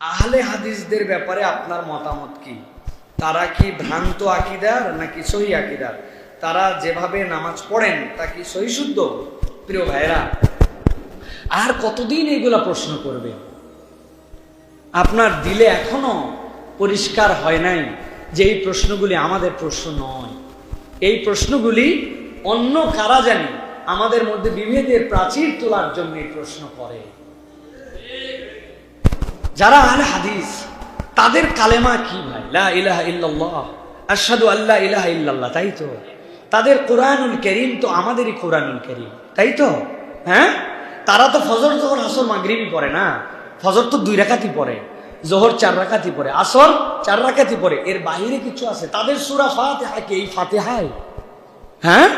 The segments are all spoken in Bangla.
আহলে হাদিসদের ব্যাপারে আপনার মতামত কি? তারা কি ভ্রান্ত আকীদার নাকি সহি আকীদার? তারা যেভাবে নামাজ পড়েন তা কি সহি শুদ্ধ? প্রিয় ভাইরা, আর কতদিন এগুলা প্রশ্ন করবে? আপনার দিলে এখনো পরিষ্কার হয় নাই যে এই প্রশ্নগুলি আমাদের প্রশ্ন নয়। এই প্রশ্নগুলি অন্য কারা জানি আমাদের মধ্যে বিভেদের প্রাচীর তোলার জন্য এই প্রশ্ন করে। যারা আহলে হাদিস তাদের কালেমা কি ভাই? লা ইলাহা ইল্লাল্লাহ, আশহাদু আল্লা ইলাহা ইল্লাল্লাহ, তাই তো? তাদের কোরআনুল কারীম তো আমাদেরই কোরআনুল কারীম, তাই তো? হ্যাঁ, তারা তো ফজর যখন আসর মাগরিবই পড়ে না, ফজর তো 2 রাকাতই পড়ে, জোহর 4 রাকাতই পড়ে, আসর 4 রাকাতই পড়ে, এর বাইরে কিছু আছে? তাদের সূরা ফাতিহা কি এই ফাতিহায়? হ্যাঁ,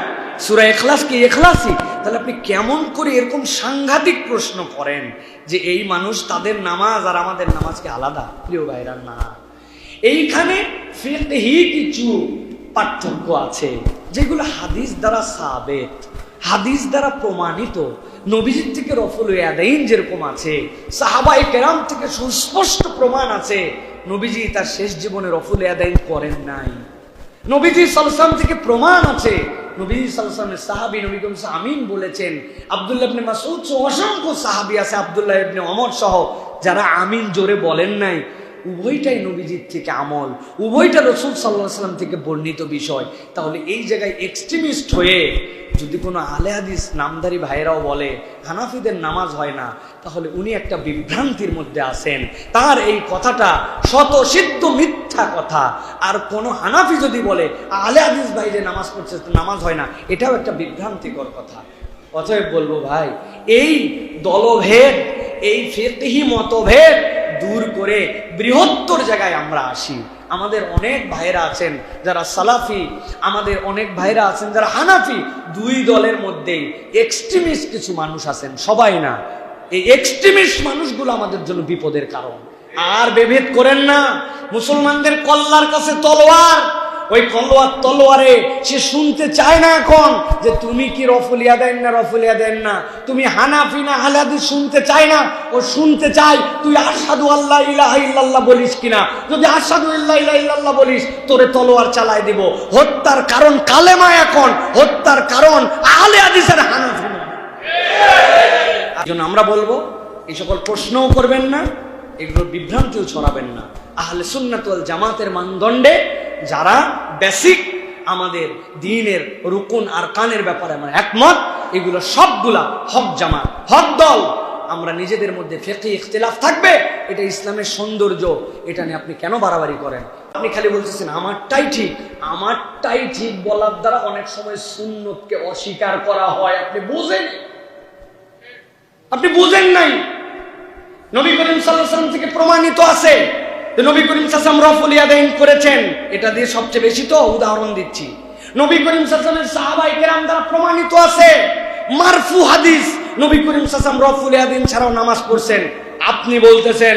সূরা ইখলাস কি ইখলাসই? তাহলে আপনি কেমন করে এরকম সাংঘাতিক প্রশ্ন করেন যে এই মানুষ, তাদের নামাজ আর আমাদের নামাজ কি আলাদা? প্রিয় ভাইরা, না, এইখানে ফিকহি কিছু পার্থক্য আছে যেগুলো হাদিস দ্বারা সাবেত, হাদিস দ্বারা প্রমাণিত। নবীজির থেকে রফুল ইয়াদাইন যেরকম আছে, সাহাবায়ে কেরাম থেকে সুস্পষ্ট প্রমাণ আছে নবীজি তার শেষ জীবনে রফুল ইয়াদাইন করেন নাই। নবীজি সাল্লাল্লাহু আলাইহি ওয়াসাল্লাম থেকে প্রমাণ আছে নবীজি সাল্লাল্লাহু আলাইহি ওয়াসাল্লামের সাহাবী নবী করিম আমিন বলেছেন। আব্দুল্লাহ ইবনে মাসউদ সহ অসংখ্য সাহাবী আছে, আব্দুল্লাহ ইবনে ওমর সহ, যারা আমিন জোরে বলেন নাই। উভয়টাই নবীজির থেকে আমল, উভয়টা রাসূল সাল্লাল্লাহু আলাইহি ওয়াসাল্লাম থেকে বর্ণিত বিষয়। তাহলে এই জায়গায় এক্সট্রিমিস্ট হয়ে যদি কোনো আহলে হাদিস নামধারী ভাইরাও বলে হানাফিদের নামাজ হয় না, তাহলে উনি একটা বিভ্রান্তির মধ্যে আছেন। তার এই কথাটা শতসিদ্ধ মিথ্যা কথা। আর কোনো হানাফি যদি বলে আহলে হাদিস ভাই যে নামাজ পড়ছে নামাজ হয় না, এটাও একটা বিভ্রান্তিকর কথা। অতএব বলবো ভাই, এই দলভেদ, এই ফিকহি মতভেদ দূর করে বৃহত্তর জায়গায় আমরা আসি। আমাদের অনেক ভাইরা আছেন যারা সালাফি, আমাদের অনেক ভাইরা আছেন যারা হানাফি। দুই দলের মধ্যেই এক্সট্রিমিস্ট কিছু মানুষ আছেন, সবাই না। এই এক্সট্রিমিস্ট মানুষগুলো আমাদের জন্য বিপদের কারণ। আর বিভেদ করেন না। মুসলমানদের কল্লার কাছে তলোয়ার, ওই তলোয়ারে সে শুনতে চায় না এখন যে তুমি কি রফুল ইয়াদাইন না রফুল ইয়াদাইন না, তুমি হানাফি না আহলে হাদিস, শুনতে চায় না। ও শুনতে চায় তুই আশহাদু আল্লা ইলাহা ইল্লাল্লাহ বলিস কিনা। যদি আশহাদু আল্লা ইলাহা ইল্লাল্লাহ বলিস, তোরে তলোয়ার চালায় দিব। হত্যার কারণ কালেমা, এখন হত্যার কারণ আহলে হাদিসের হানাফি না। এজন্য আমরা বলবো এই সকল প্রশ্নও করবেন না, এগুলো বিভ্রান্তিও ছড়াবেন না। আহলে সুন্নাত ওয়াল জামাতের মানদণ্ডে যারা বেসিক আমাদের দ্বীনের রুকুন আর কানের ব্যাপারে আমরা একমত, এগুলো সবগুলা হক জামাত, হক দল। আমরা নিজেদের মধ্যে ফিকহি ইখতিলাফ থাকবে, এটা ইসলামের সৌন্দর্য। এটা নিয়ে আপনি কেন বাড়াবাড়ি করেন? আপনি খালি বলতেছেন আমারটাই ঠিক, আমারটাই ঠিক বলার দ্বারা অনেক সময় সুন্নতকে অস্বীকার করা হয়। আপনি বুঝেন নাই। নবী করিম সাল্লাল্লাহু আলাইহি ওয়াসাল্লাম থেকে প্রমাণিত আছে নবী করিম সাল্লাল্লাহু আলাইহি ওয়াসাল্লাম রফুল ইয়াদাইন করেছেন। এটা দিয়ে সবচেয়ে বেশি তো উদাহরণ দিচ্ছি। নবী করিম সাল্লাল্লাহু আলাইহি ওয়াসাল্লামের সাহাবায়ে কেরাম দ্বারা প্রমাণিত আছে মারফু হাদিস, নবী করিম সাল্লাল্লাহু আলাইহি ওয়াসাল্লাম রফুল ইয়াদাইন ছাড়াও নামাজ পড়ছেন। আপনি বলতেছেন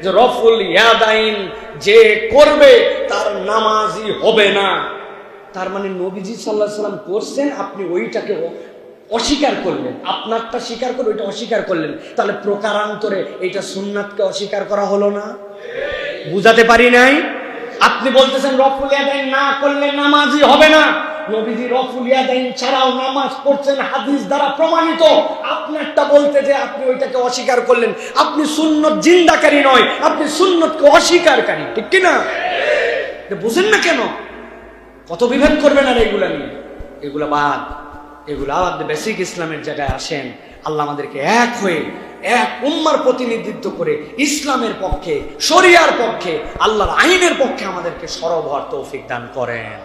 যে রফুল ইয়াদাইন যে করবে তার নামাজই হবে না। তার মানে নবীজি সাল্লাল্লাহু আলাইহি ওয়াসাল্লাম করছেন, আপনি ওইটাকে অস্বীকার করলেন, আপনারটা স্বীকার করে ওইটা অস্বীকার করলেন। তাহলে প্রকারান্তরে এইটা সুন্নাতকে অস্বীকার করা হলো না? বুঝাতে পারি নাই? আপনি বলতেছেন রফুল ইয়াদাইন না করলে নামাজই হবে না। নবীজি রফুল ইয়াদাইন ছাড়াও নামাজ পড়ছেন, হাদিস দ্বারা প্রমাণিত। আপনারটা বলতে যে আপনি ওইটাকে অস্বীকার করলেন। আপনি সুন্নত জিন্দাকারী নয়, আপনি সুন্নতকে অস্বীকারী, ঠিক কি না? বুঝেন না কেন? কত বিভেদ করবেন আর এগুলা নিয়ে? এগুলা বাদ, এগুলা বাদ। বেসিক ইসলামের জায়গায় আসেন। আল্লাহ আমাদেরকে এক হয়ে এক উম্মার প্রতিনিধিত্ব করে ইসলামের পক্ষে, শরিয়ার পক্ষে, আল্লাহর আইনের পক্ষে আমাদেরকে সরব হওয়ার তৌফিক দান করেন।